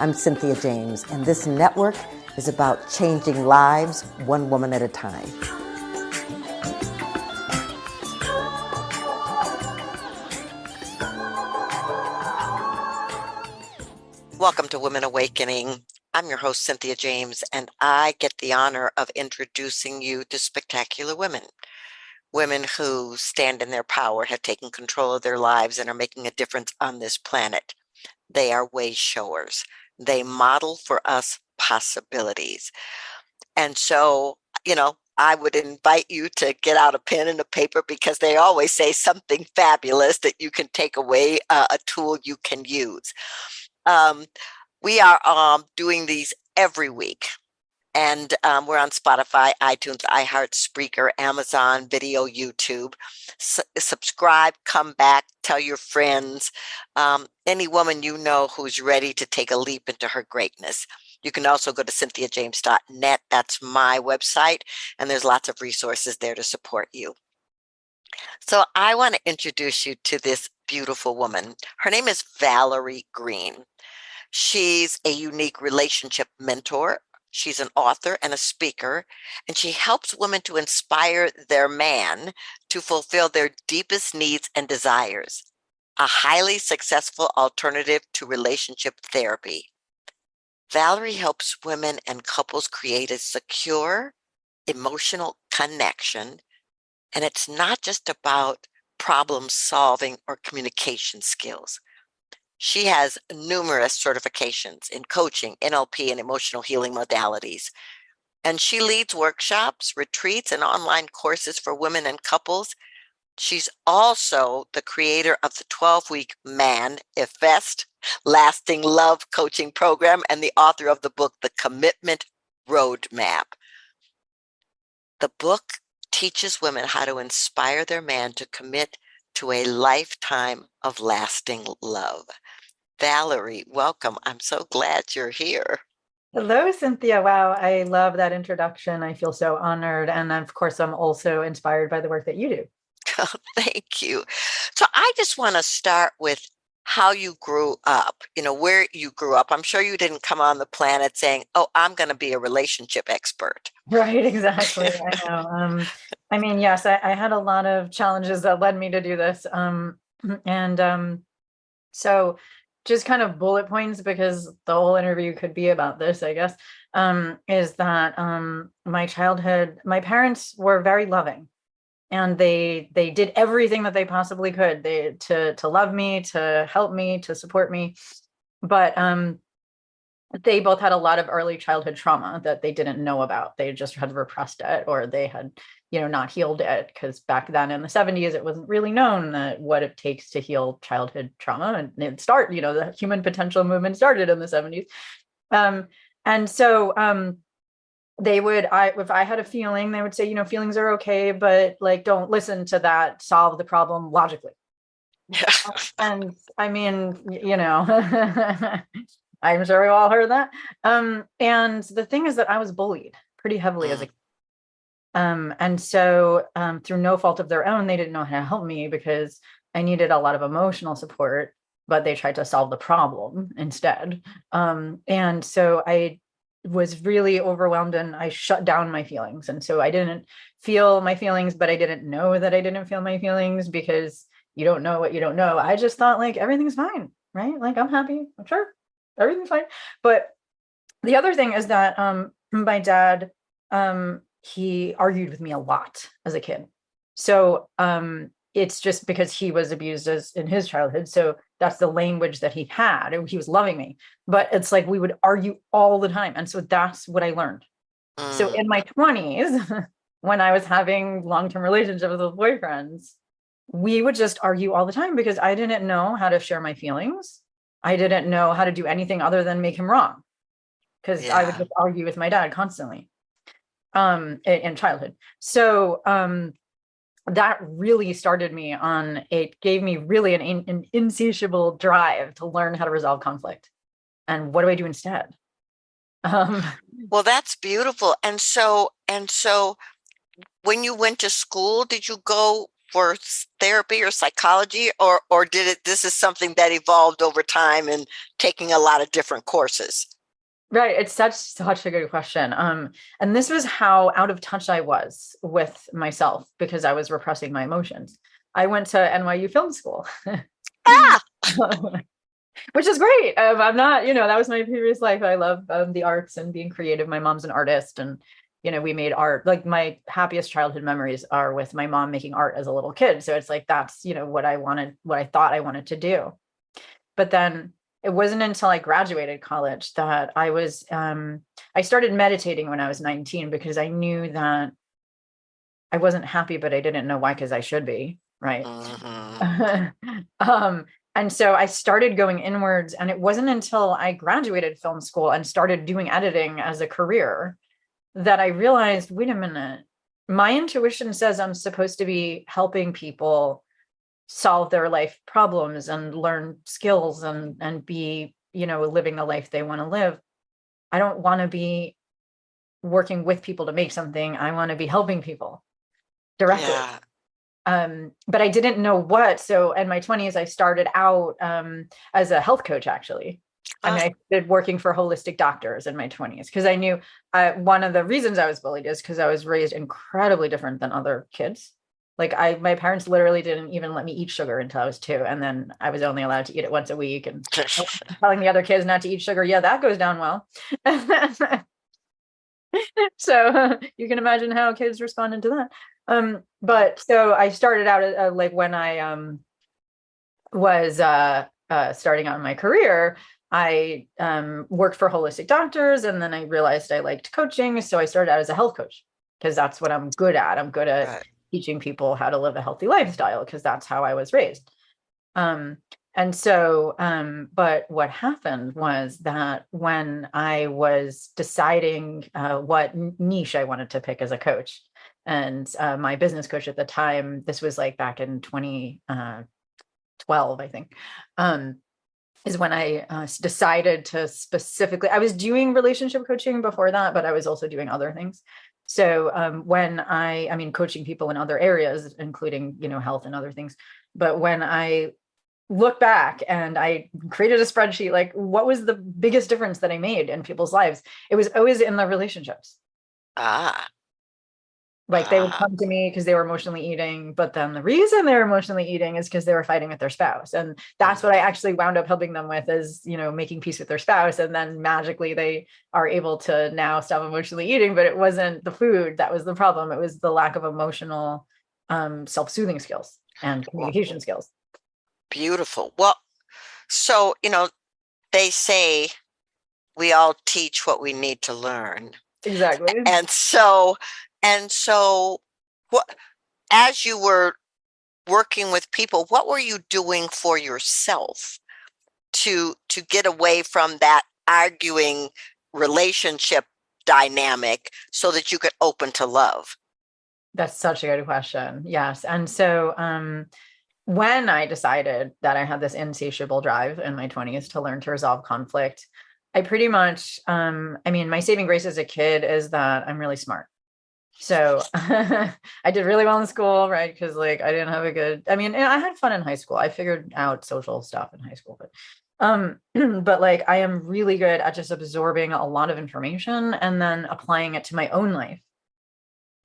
I'm Cynthia James, and this network is about changing lives one woman at a time. Welcome to Women Awakening. I'm your host, Cynthia James, and I get the honor of introducing you to spectacular women. Women who stand in their power, have taken control of their lives, and are making a difference on this planet. They are way showers. They model for us possibilities. And so, I would invite you to get out a pen and a paper because they always say something fabulous that you can take away, a tool you can use. We are doing these every week, and we're on Spotify, iTunes, iHeart, Spreaker, Amazon Video, YouTube. Subscribe, come back, tell your friends, any woman you know who's ready to take a leap into her greatness. You can also go to cynthiajames.net. That's my website, and there's lots of resources there to support you. So I want to introduce you to this beautiful woman. Her name is Valerie Greene. She's a unique relationship mentor. She's an author and a speaker, and she helps women to inspire their man to fulfill their deepest needs and desires, a highly successful alternative to relationship therapy. Valerie helps women and couples create a secure, emotional connection, and it's not just about problem solving or communication skills. She has numerous certifications in coaching, NLP, and emotional healing modalities. And she leads workshops, retreats, and online courses for women and couples. She's also the creator of the 12-week Man-ifest Lasting Love coaching program and the author of the book, The Commitment Roadmap. The book teaches women how to inspire their man to commit to a lifetime of lasting love. Valerie, welcome. I'm so glad you're here. Hello, Cynthia. Wow, I love that introduction. I feel so honored. And of course, I'm also inspired by the work that you do. Oh, thank you. So I just want to start with how you grew up, where you grew up. I'm sure you didn't come on the planet saying, oh, I'm going to be a relationship expert. Right, exactly. I know. Yes, I had a lot of challenges that led me to do this. So just kind of bullet points, because the whole interview could be about this, I guess, is that my childhood, my parents were very loving. And they did everything that they possibly could to love me, to help me, to support me. But they both had a lot of early childhood trauma that they didn't know about. They just had repressed it, or they had, not healed it, because back then in the 70s, it wasn't really known that what it takes to heal childhood trauma. And the human potential movement started in the 70s. And so if I had a feeling, they would say, feelings are okay, but don't listen to that, solve the problem logically. Yeah. And I'm sure we all heard that. And the thing is that I was bullied pretty heavily as a kid. And so through no fault of their own, they didn't know how to help me because I needed a lot of emotional support, but they tried to solve the problem instead. And so I was really overwhelmed, and I shut down my feelings. And so I didn't feel my feelings, but I didn't know that I didn't feel my feelings, because you don't know what you don't know. I just thought everything's fine, right? I'm happy. I'm sure everything's fine. But the other thing is that my dad, he argued with me a lot as a kid. So it's just because he was abused in his childhood. So that's the language that he had. He was loving me, but it's we would argue all the time. And so that's what I learned. So in my 20s, when I was having long-term relationships with boyfriends, we would just argue all the time because I didn't know how to share my feelings. I didn't know how to do anything other than make him wrong, because I would just argue with my dad constantly in childhood. So that really started me on, it gave me really an insatiable drive to learn how to resolve conflict. And what do I do instead? Well, that's beautiful. And so when you went to school, did you go for therapy or psychology, or this is something that evolved over time and taking a lot of different courses? Right. It's such a good question. And this was how out of touch I was with myself because I was repressing my emotions. I went to NYU film school, Ah, which is great. I'm not, that was my previous life. I love the arts and being creative. My mom's an artist, and we made art. Like, my happiest childhood memories are with my mom making art as a little kid. So it's like, that's, what I thought I wanted to do. But then it wasn't until I graduated college that I started meditating when I was 19, because I knew that I wasn't happy, but I didn't know why, because I should be, right? um, and so I started going inwards, and it wasn't until I graduated film school and started doing editing as a career that I realized, wait a minute, my intuition says I'm supposed to be helping people solve their life problems and learn skills and be, living the life they want to live. I don't want to be working with people to make something. I want to be helping people directly. Yeah. But I didn't know what. So in my 20s, I started out as a health coach, actually. I started working for holistic doctors in my 20s because I knew one of the reasons I was bullied is because I was raised incredibly different than other kids. Like, my parents literally didn't even let me eat sugar until I was 2. And then I was only allowed to eat it once a week. And telling the other kids not to eat sugar. Yeah, that goes down well. So you can imagine how kids responded to that. But so I started out like when I was starting out in my career, I worked for holistic doctors, and then I realized I liked coaching. So I started out as a health coach because that's what I'm good at. I'm good at teaching people how to live a healthy lifestyle because that's how I was raised. And so, but what happened was that when I was deciding what niche I wanted to pick as a coach, and my business coach at the time, this was like back in 2012, I think, is when I decided to specifically, I was doing relationship coaching before that, but I was also doing other things. So when I mean, coaching people in other areas, including, health and other things. But when I look back and I created a spreadsheet, like, what was the biggest difference that I made in people's lives? It was always in the relationships. Like, they would come to me because they were emotionally eating, but then the reason they were emotionally eating is because they were fighting with their spouse. And that's what I actually wound up helping them with, is, making peace with their spouse. And then magically they are able to now stop emotionally eating, but it wasn't the food that was the problem. It was the lack of emotional self-soothing skills and communication skills. Beautiful. Well, so, they say we all teach what we need to learn. Exactly. And so what, as you were working with people, what were you doing for yourself to get away from that arguing relationship dynamic so that you could open to love? That's such a good question. Yes. And so when I decided that I had this insatiable drive in my 20s to learn to resolve conflict, I pretty much, my saving grace as a kid is that I'm really smart. So I did really well in school, right? Because I didn't have I had fun in high school. I figured out social stuff in high school, but but I am really good at just absorbing a lot of information and then applying it to my own life.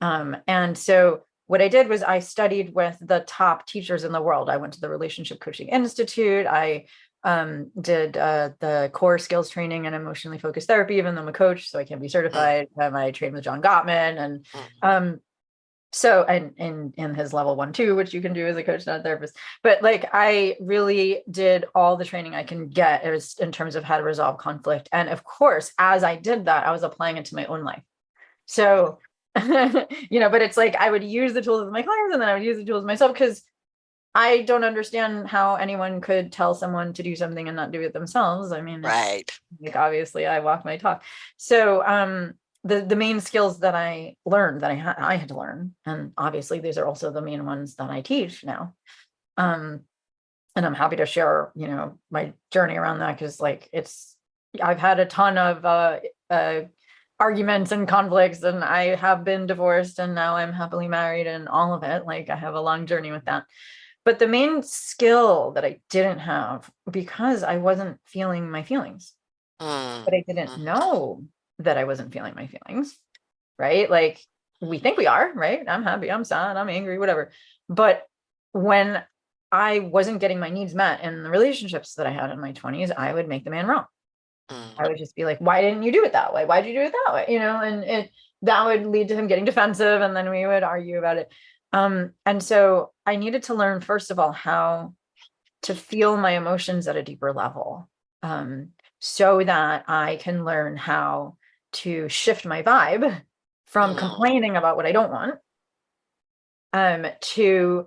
And so what I did was I studied with the top teachers in the world. I went to the Relationship Coaching Institute. I did the core skills training and emotionally focused therapy, even though I'm a coach, so I can't be certified. I trained with John Gottman, and so in his level 1-2, which you can do as a coach, not a therapist. But I really did all the training I can get in terms of how to resolve conflict. And of course, as I did that, I was applying it to my own life. So but it's I would use the tools of my clients, and then I would use the tools myself, because I don't understand how anyone could tell someone to do something and not do it themselves. Right. Obviously I walk my talk. So the main skills that I learned that I had to learn, and obviously these are also the main ones that I teach now. And I'm happy to share, my journey around that, because I've had a ton of arguments and conflicts, and I have been divorced and now I'm happily married and all of it. Like I have a long journey with that. But the main skill that I didn't have, because I wasn't feeling my feelings, but I didn't know that I wasn't feeling my feelings, right? Like we think we are, right? I'm happy, I'm sad, I'm angry, whatever. But when I wasn't getting my needs met in the relationships that I had in my 20s, I would make the man wrong. I would just be like, why didn't you do it that way? Why'd you do it that way? You know, and that would lead to him getting defensive, and then we would argue about it. And so I needed to learn, first of all, how to feel my emotions at a deeper level, so that I can learn how to shift my vibe from complaining about what I don't want, to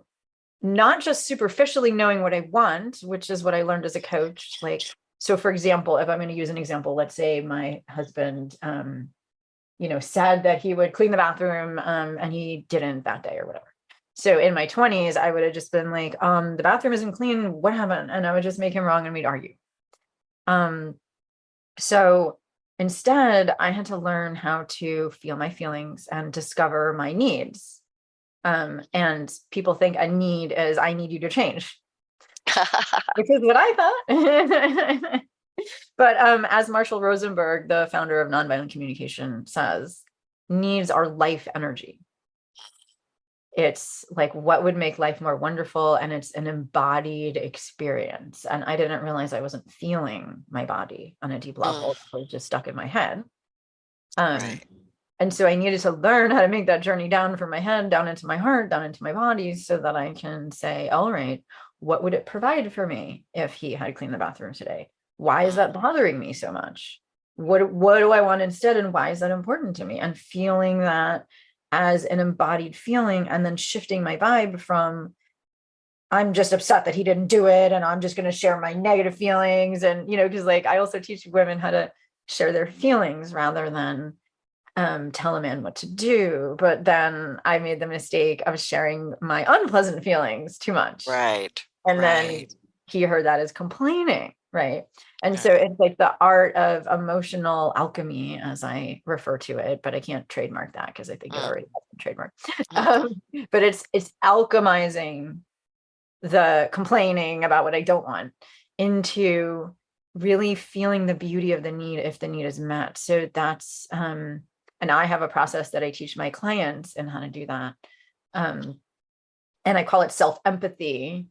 not just superficially knowing what I want, which is what I learned as a coach. Like, so for example, if I'm going to use an example, let's say my husband, said that he would clean the bathroom, and he didn't that day or whatever. So in my 20s, I would have just been like, the bathroom isn't clean. What happened? And I would just make him wrong and we'd argue. So instead, I had to learn how to feel my feelings and discover my needs. And people think a need is, I need you to change, which is what I thought. But as Marshall Rosenberg, the founder of nonviolent communication, says, needs are life energy. It's like what would make life more wonderful, and it's an embodied experience. And I didn't realize I wasn't feeling my body on a deep level. It was just stuck in my head. Right. And so I needed to learn how to make that journey down from my head, down into my heart, down into my body, so that I can say, all right, what would it provide for me if he had cleaned the bathroom today? Why is that bothering me so much? What do I want instead? And why is that important to me? And feeling that as an embodied feeling, and then shifting my vibe from, I'm just upset that he didn't do it, and I'm just going to share my negative feelings. And, because like I also teach women how to share their feelings rather than tell a man what to do. But then I made the mistake of sharing my unpleasant feelings too much. Right. And then he heard that as complaining. Right. And so it's like the art of emotional alchemy, as I refer to it, but I can't trademark that because I think it already has been trademarked. But it's alchemizing the complaining about what I don't want into really feeling the beauty of the need if the need is met. So that's, and I have a process that I teach my clients in how to do that. And I call it self-empathy,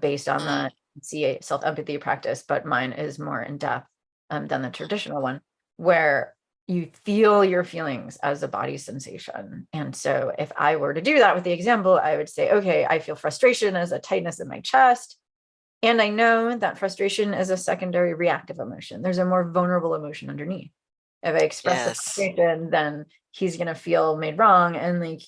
based on the CA self-empathy practice, but mine is more in depth than the traditional one, where you feel your feelings as a body sensation. And so if I were to do that with the example, I would say, okay, I feel frustration as a tightness in my chest. And I know that frustration is a secondary reactive emotion. There's a more vulnerable emotion underneath. If I express the frustration, then he's going to feel made wrong. And like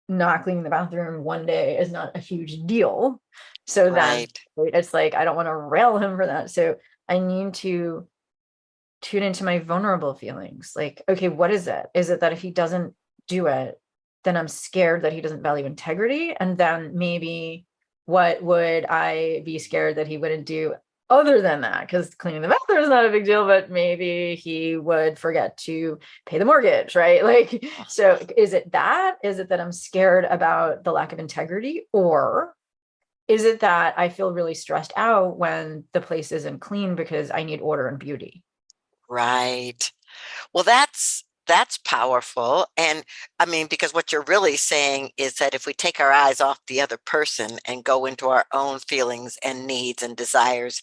not cleaning the bathroom one day is not a huge deal. So then it's like, I don't want to rail him for that. So I need to tune into my vulnerable feelings. Like, okay, what is it? Is it that if he doesn't do it, then I'm scared that he doesn't value integrity? And then maybe what would I be scared that he wouldn't do other than that? Because cleaning the bathroom is not a big deal, but maybe he would forget to pay the mortgage, right? Like, so is it that? Is it that I'm scared about the lack of integrity? Or is it that I feel really stressed out when the place isn't clean because I need order and beauty? Right. Well, that's powerful. And I mean, because what you're really saying is that if we take our eyes off the other person and go into our own feelings and needs and desires,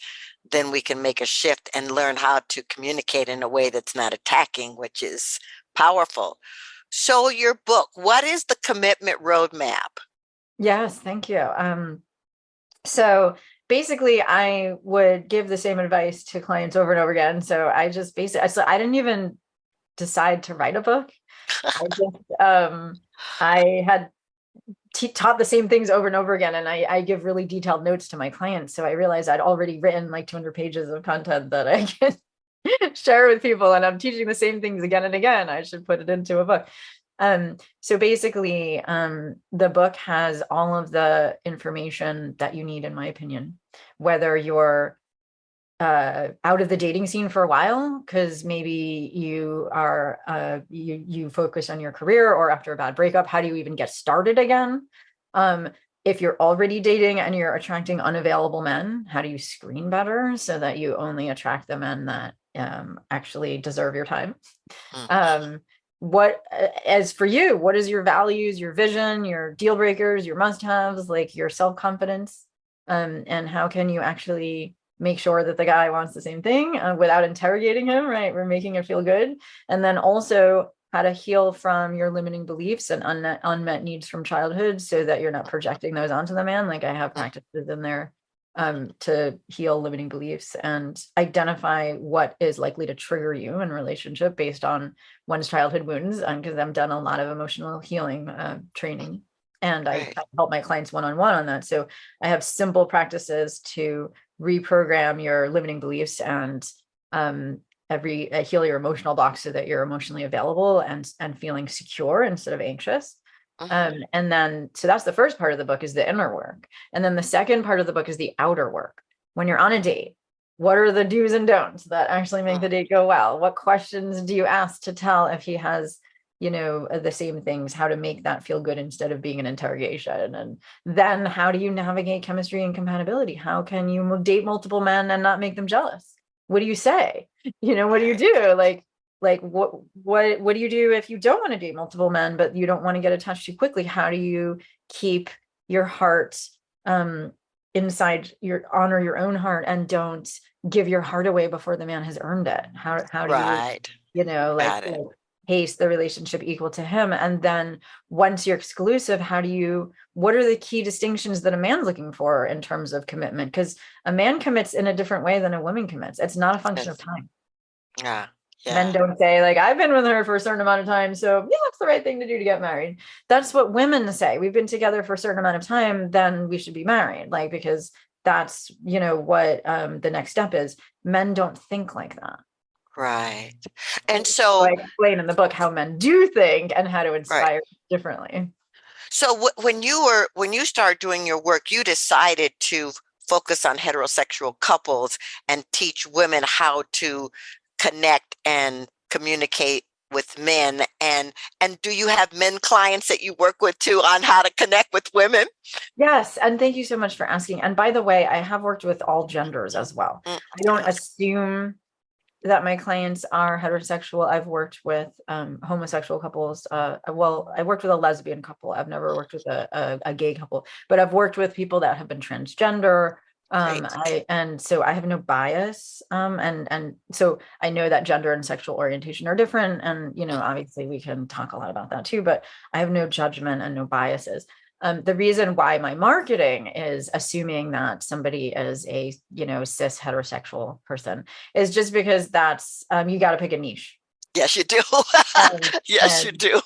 then we can make a shift and learn how to communicate in a way that's not attacking, which is powerful. So your book, what is the commitment roadmap? Yes, thank you. So basically I would give the same advice to clients over and over again. So I just so I didn't even decide to write a book. I had taught the same things over and over again. And I give really detailed notes to my clients. So I realized I'd already written like 200 pages of content that I can share with people. And I'm teaching the same things again and again. I should put it into a book. So basically, the book has all of the information that you need, in my opinion, whether you're out of the dating scene for a while because maybe you are you focus on your career, or after a bad breakup, how do you even get started again? If you're already dating and you're attracting unavailable men, how do you screen better so that you only attract the men that actually deserve your time? What, as for you, what is your values, your vision, your deal breakers, your must-haves, like your self-confidence? And how can you actually make sure that the guy wants the same thing without interrogating him, right? We're making it feel good. And then also how to heal from your limiting beliefs and unmet needs from childhood so that you're not projecting those onto the man. Like I have practices in there to heal limiting beliefs and identify what is likely to trigger you in a relationship based on one's childhood wounds. Because I've done a lot of emotional healing training, and I help my clients one-on-one on that. So I have simple practices to reprogram your limiting beliefs and heal your emotional blocks so that you're emotionally available and feeling secure instead of anxious. And then, so that's the first part of the book, is the inner work. And then the second part of the book is the outer work. When you're on a date, what are the do's and don'ts that actually make the date go well? What questions do you ask to tell if he has, you know, the same things, how to make that feel good instead of being an interrogation? And then how do you navigate chemistry and compatibility? How can you date multiple men and not make them jealous? What do you say? You know, what do you do? Like what do you do if you don't want to date multiple men, but you don't want to get attached too quickly? How do you keep your heart inside honor your own heart and don't give your heart away before the man has earned it? How do you know, like pace the relationship equal to him? And then once you're exclusive, what are the key distinctions that a man's looking for in terms of commitment? Because a man commits in a different way than a woman commits. It's not a function of time. Men don't say, like, I've been with her for a certain amount of time, so yeah, that's the right thing to do to get married. That's what women say. We've been together for a certain amount of time, then we should be married, like, because that's, you know, what the next step is. Men don't think like that. Right. And so I explain in the book how men do think and how to inspire differently. So when you started doing your work, you decided to focus on heterosexual couples and teach women how to connect and communicate with men. And do you have men clients that you work with too on how to connect with women? Yes. And thank you so much for asking. And by the way, I have worked with all genders as well. I don't assume that my clients are heterosexual. I've worked with homosexual couples. Well, I worked with a lesbian couple. I've never worked with a gay couple, but I've worked with people that have been transgender. And so I have no bias. And so I know that gender and sexual orientation are different. And, you know, obviously we can talk a lot about that too, but I have no judgment and no biases. The reason why my marketing is assuming that somebody is a, you know, cis heterosexual person is just because that's, you got to pick a niche. Yes, you do. Yes, you do.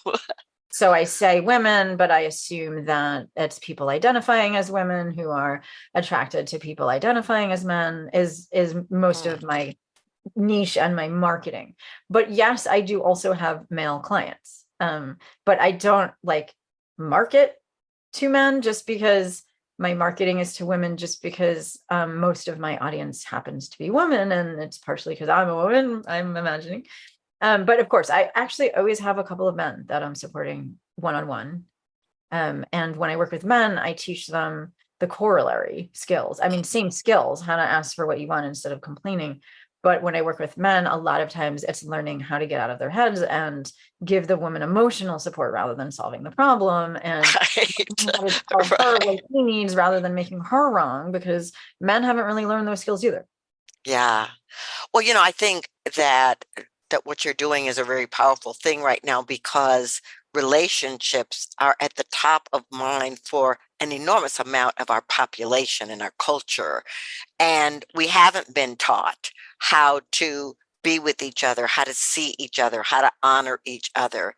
So I say women, but I assume that it's people identifying as women who are attracted to people identifying as men is most of my niche and my marketing. But yes, I do also have male clients. But I don't like market to men just because my marketing is to women, just because most of my audience happens to be women, and it's partially because I'm a woman, I'm imagining. But of course, I actually always have a couple of men that I'm supporting one-on-one. And when I work with men, I teach them the corollary skills. I mean, same skills, how to ask for what you want instead of complaining. But when I work with men, a lot of times it's learning how to get out of their heads and give the woman emotional support rather than solving the problem, and how to tell her what she needs rather than making her wrong, because men haven't really learned those skills either. Yeah. Well, you know, I think that what you're doing is a very powerful thing right now, because relationships are at the top of mind for an enormous amount of our population and our culture. And we haven't been taught how to be with each other, how to see each other, how to honor each other,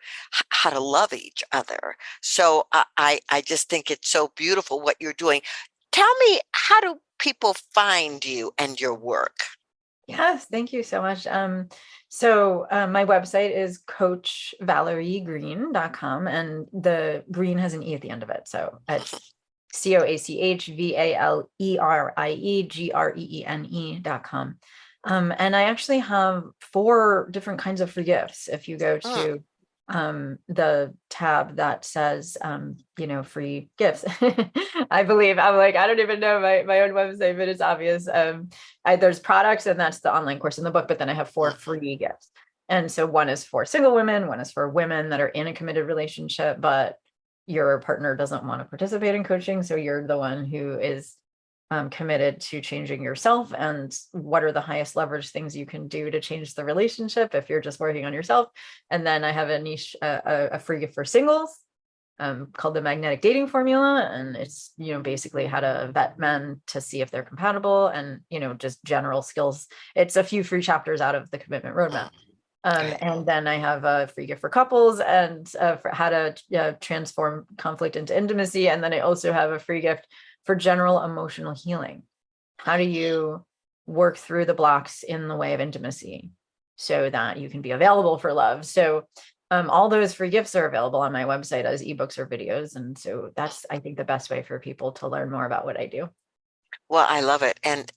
how to love each other. So I just think it's so beautiful what you're doing. Tell me, how do people find you and your work? Yes, thank you so much. So my website is coachvaleriegreene.com, and the Green has an E at the end of it. So it's COACHVALERIEGREENE.com. And I actually have 4 different kinds of free gifts. If you go to the tab that says, free gifts, I believe, I'm like, I don't even know my own website, but it's obvious. There's products, and that's the online course in the book, but then I have 4 free gifts. And so one is for single women, one is for women that are in a committed relationship, but your partner doesn't want to participate in coaching. So you're the one who is committed to changing yourself, and what are the highest leverage things you can do to change the relationship if you're just working on yourself. And then I have a niche, a free gift for singles called the Magnetic Dating Formula. And it's, basically how to vet men to see if they're compatible, and, just general skills. It's a few free chapters out of the commitment roadmap. And then I have a free gift for couples, and for how to transform conflict into intimacy. And then I also have a free gift for general emotional healing. How do you work through the blocks in the way of intimacy so that you can be available for love? So all those free gifts are available on my website as ebooks or videos. And so that's, I think, the best way for people to learn more about what I do. Well, I love it. And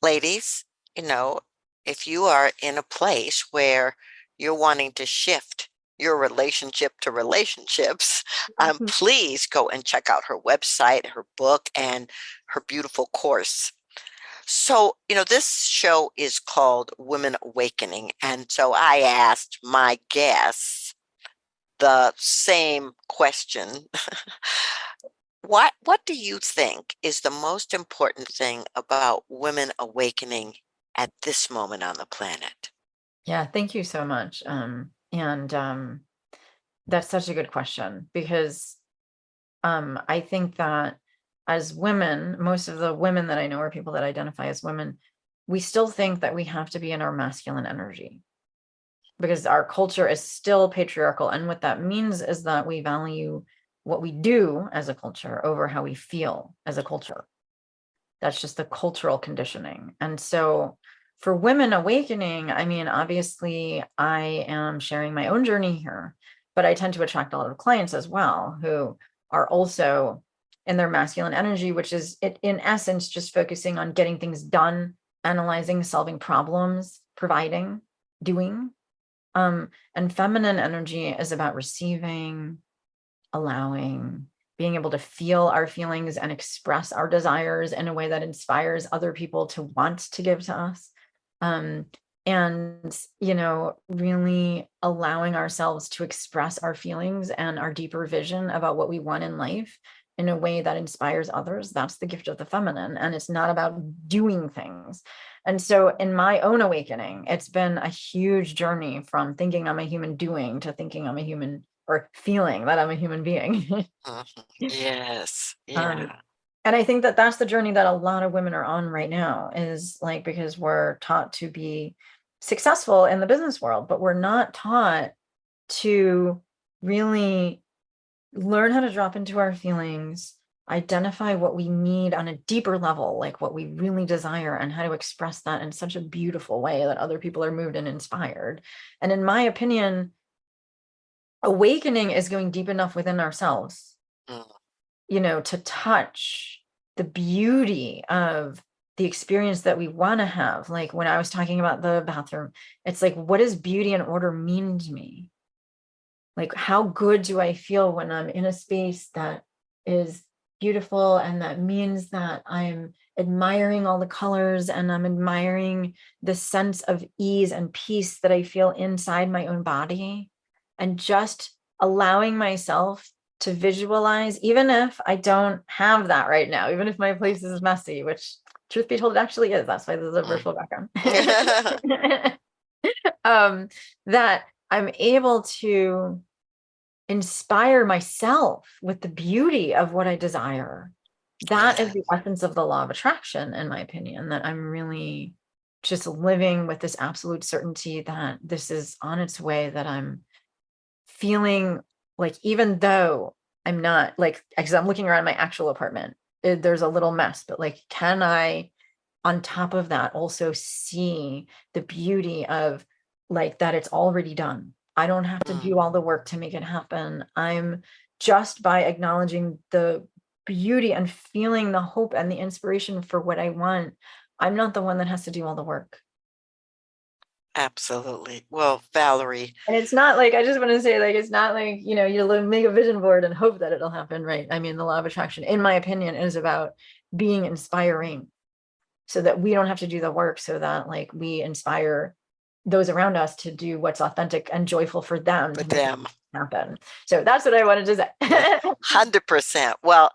ladies, if you are in a place where you're wanting to shift your relationship to relationships, please go and check out her website, her book, and her beautiful course. So, this show is called Women Awakening. And so I asked my guests the same question. What do you think is the most important thing about women awakening at this moment on the planet? Yeah, thank you so much. That's such a good question, because I think that as women, most of the women that I know are people that identify as women, we still think that we have to be in our masculine energy because our culture is still patriarchal. And what that means is that we value what we do as a culture over how we feel as a culture. That's just the cultural conditioning. And so for women awakening, I mean, obviously I am sharing my own journey here, but I tend to attract a lot of clients as well who are also in their masculine energy, which is in essence just focusing on getting things done, analyzing, solving problems, providing, doing. And feminine energy is about receiving, allowing, being able to feel our feelings and express our desires in a way that inspires other people to want to give to us. And, really allowing ourselves to express our feelings and our deeper vision about what we want in life in a way that inspires others. That's the gift of the feminine. And it's not about doing things. And so in my own awakening, it's been a huge journey from thinking I'm a human doing to thinking I'm a human, or feeling that I'm a human being. Yes. Yeah. And I think that that's the journey that a lot of women are on right now, is like, because we're taught to be successful in the business world, but we're not taught to really learn how to drop into our feelings, identify what we need on a deeper level, like what we really desire, and how to express that in such a beautiful way that other people are moved and inspired. And in my opinion, awakening is going deep enough within ourselves, to touch the beauty of the experience that we want to have. Like when I was talking about the bathroom, it's like, what does beauty and order mean to me? Like, how good do I feel when I'm in a space that is beautiful, and that means that I'm admiring all the colors, and I'm admiring the sense of ease and peace that I feel inside my own body, and just allowing myself to visualize, even if I don't have that right now, even if my place is messy, which, truth be told, it actually is. That's why there's a virtual background. That I'm able to inspire myself with the beauty of what I desire. That is the essence of the law of attraction, in my opinion, that I'm really just living with this absolute certainty that this is on its way, that I'm feeling like, even though I'm not like, because I'm looking around my actual apartment, there's a little mess, but like, can I, on top of that, also see the beauty of like that it's already done? I don't have to do all the work to make it happen. I'm just by acknowledging the beauty and feeling the hope and the inspiration for what I want, I'm not the one that has to do all the work. Absolutely. Well, Valerie, And it's not like, I just want to say, like, it's not like, you know, you make a vision board and hope that it'll happen, right? I mean, the law of attraction, in my opinion, is about being inspiring so that we don't have to do the work, so that like we inspire those around us to do what's authentic and joyful for them for to make it them, happen. So that's what I wanted to say. 100%. Well,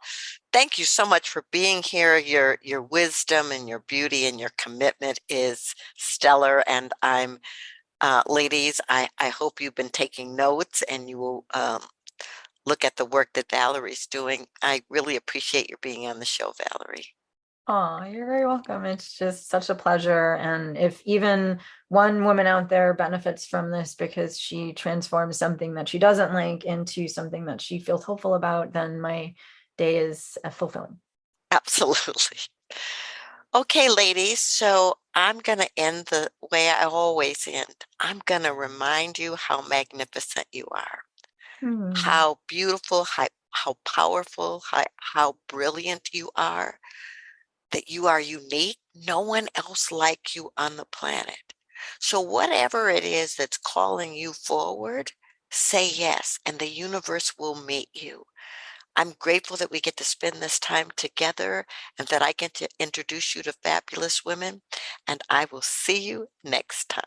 thank you so much for being here. Your wisdom and your beauty and your commitment is stellar. And I'm, ladies, I hope you've been taking notes and you will look at the work that Valerie's doing. I really appreciate your being on the show, Valerie. Oh, you're very welcome. It's just such a pleasure. And if even one woman out there benefits from this because she transforms something that she doesn't like into something that she feels hopeful about, then my day is fulfilling. Absolutely. Okay, ladies, so I'm going to end the way I always end. I'm going to remind you how magnificent you are, Hmm. how beautiful, how powerful, how brilliant you are, that you are unique. No one else like you on the planet. So, whatever it is that's calling you forward, say yes, and the universe will meet you. I'm grateful that we get to spend this time together and that I get to introduce you to fabulous women. And I will see you next time.